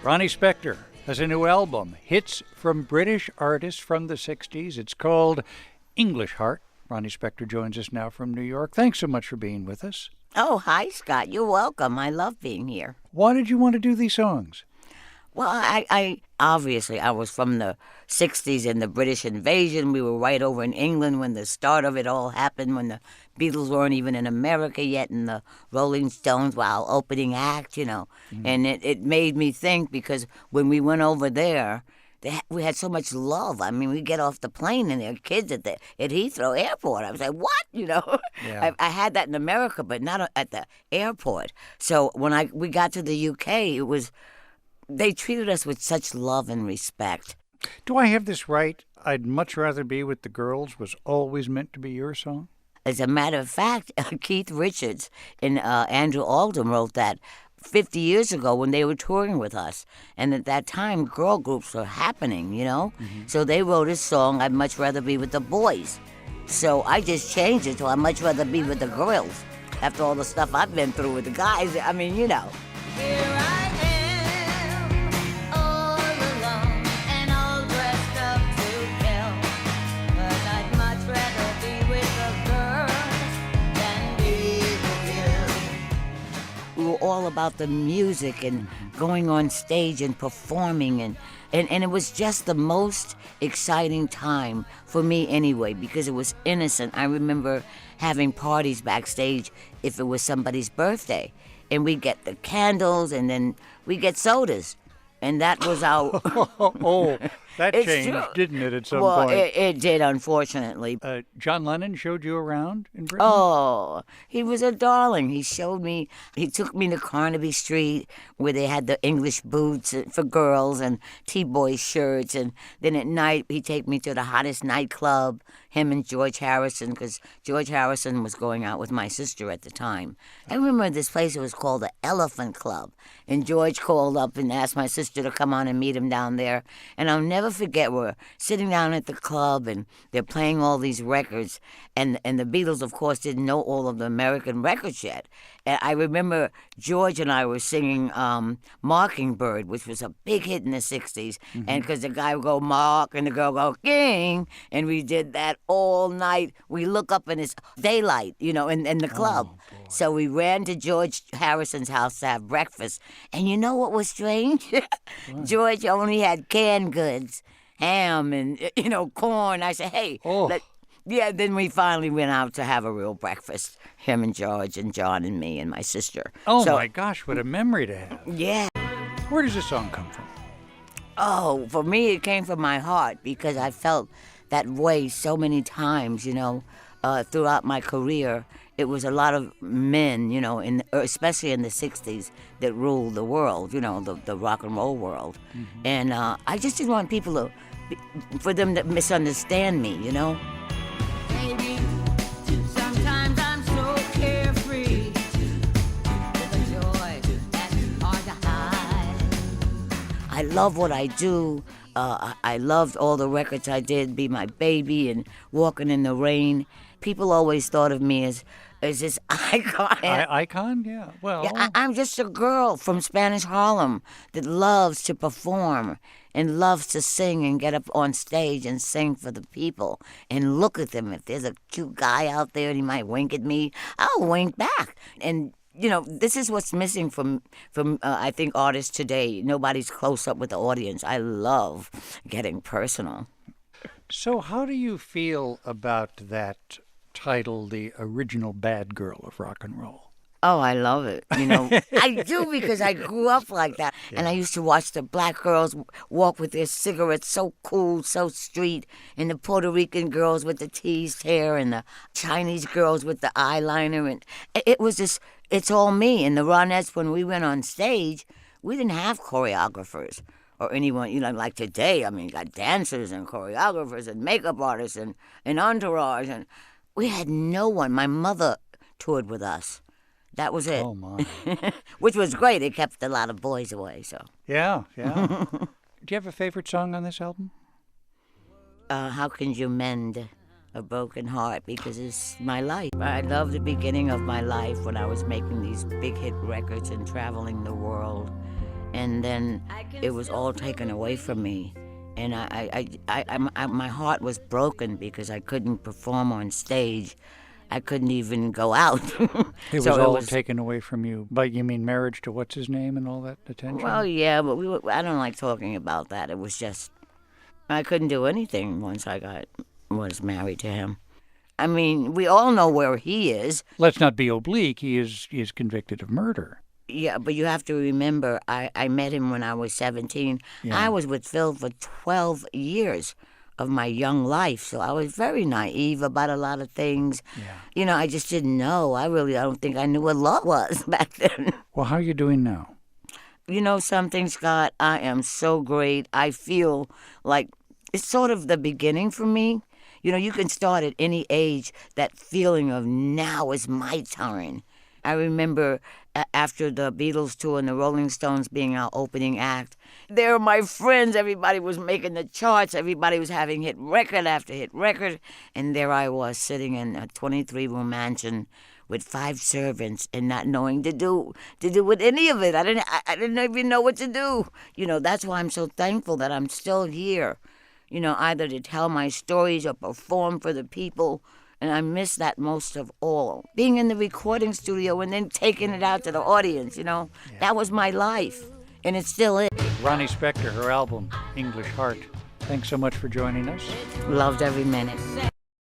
Ronnie Spector has a new album, hits from British artists from the 60s. It's called English Heart. Ronnie Spector joins us now from New York. Thanks so much for being with us. Oh, hi, Scott. You're welcome. I love being here. Why did you want to do these songs? Well, I obviously, I was from the 60s and the British invasion. We were right over in England when the start of it all happened, when the Beatles weren't even in America yet, and the Rolling Stones were our opening act, you know. Mm-hmm. And it made me think, because when we went over there, we had so much love. I mean, we get off the plane and there are kids at Heathrow Airport. I was like, what? You know, yeah. I had that in America, but not at the airport. So when we got to the UK, they treated us with such love and respect. Do I have this right? I'd much rather be with the girls was always meant to be your song? As a matter of fact, Keith Richards and Andrew Oldham wrote that 50 years ago when they were touring with us. And at that time, girl groups were happening, you know? Mm-hmm. So they wrote a song, I'd much rather be with the boys. So I just changed it to I'd much rather be with the girls. After all the stuff I've been through with the guys, I mean, you know. Here I am, all alone and all dressed up to kill. But I'd much rather be with the girls than be with you. We were all about the music and going on stage and performing, and it was just the most exciting time for me anyway, because it was innocent. I remember having parties backstage if it was somebody's birthday, and we'd get the candles and then we'd get sodas. And that was our... Oh, that changed, true. Didn't it, at some point? point? Well, it did, unfortunately. John Lennon showed you around in Britain? Oh, he was a darling. He took me to Carnaby Street where they had the English boots for girls and T-boy shirts. And then at night, he'd take me to the hottest nightclub, him and George Harrison, because George Harrison was going out with my sister at the time. I remember this place, it was called the Elephant Club. And George called up and asked my sister to come on and meet him down there. And I'll never forget, we're sitting down at the club and they're playing all these records. And the Beatles, of course, didn't know all of the American records yet. And I remember George and I were singing Mockingbird, which was a big hit in the 60s. Mm-hmm. And because the guy would go, Mark, and the girl go, King. And we did that all night. We look up and it's daylight, you know, in the club. Oh, so we ran to George Harrison's house to have breakfast. And you know what was strange? George only had canned goods, ham and, you know, corn. I said, hey, then we finally went out to have a real breakfast, him and George and John and me and my sister. Oh, my gosh, what a memory to have. Yeah. Where does this song come from? Oh, for me, it came from my heart because I felt that way so many times, you know, throughout my career. It was a lot of men, you know, especially in the 60s, that ruled the world, you know, the rock and roll world. Mm-hmm. And I just didn't want people for them to misunderstand me, you know. Baby, sometimes I'm so carefree, with a joy that's hard to hide. I love what I do. I loved all the records I did, Be My Baby and Walking in the Rain. People always thought of me as this icon. Icon? Yeah. Well, yeah, I'm just a girl from Spanish Harlem that loves to perform and loves to sing and get up on stage and sing for the people and look at them. If there's a cute guy out there and he might wink at me, I'll wink back. And you know, this is what's missing from I think, artists today. Nobody's close up with the audience. I love getting personal. So how do you feel about that title, The Original Bad Girl of Rock and Roll? Oh, I love it. You know, I do, because I grew up like that. Yeah. And I used to watch the black girls walk with their cigarettes, so cool, so street, and the Puerto Rican girls with the teased hair and the Chinese girls with the eyeliner. And it was just, it's all me. And the Ronettes, when we went on stage, we didn't have choreographers or anyone, you know, like today. I mean, you got dancers and choreographers and makeup artists and entourage. And we had no one. My mother toured with us. That was it. Oh, my. Which was great. It kept a lot of boys away, so. Yeah. Do you have a favorite song on this album? How Can You Mend a Broken Heart? Because it's my life. I love the beginning of my life when I was making these big hit records and traveling the world. and then it was all taken away from me. And my heart was broken because I couldn't perform on stage. I couldn't even go out. It was all taken away from you. But you mean marriage to what's his name and all that attention? Well, yeah, but I don't like talking about that. It was just, I couldn't do anything once I was married to him. I mean, we all know where he is. Let's not be oblique. He is convicted of murder. Yeah, but you have to remember, I met him when I was 17. Yeah. I was with Phil for 12 years of my young life, so I was very naive about a lot of things. Yeah. You know, I just didn't know. I don't think I knew what love was back then. Well, how are you doing now? You know something, Scott? I am so great. I feel like it's sort of the beginning for me. You know, you can start at any age, that feeling of now is my turn. I remember after the Beatles tour and the Rolling Stones being our opening act, they were my friends. Everybody was making the charts. Everybody was having hit record after hit record. And there I was sitting in a 23-room mansion with 5 servants and not knowing to do with any of it. I didn't even know what to do. You know, that's why I'm so thankful that I'm still here. You know, either to tell my stories or perform for the people. And I miss that most of all. Being in the recording studio and then taking it out to the audience, you know. Yeah. That was my life. And it still is. Ronnie Spector, her album, English Heart. Thanks so much for joining us. Loved every minute.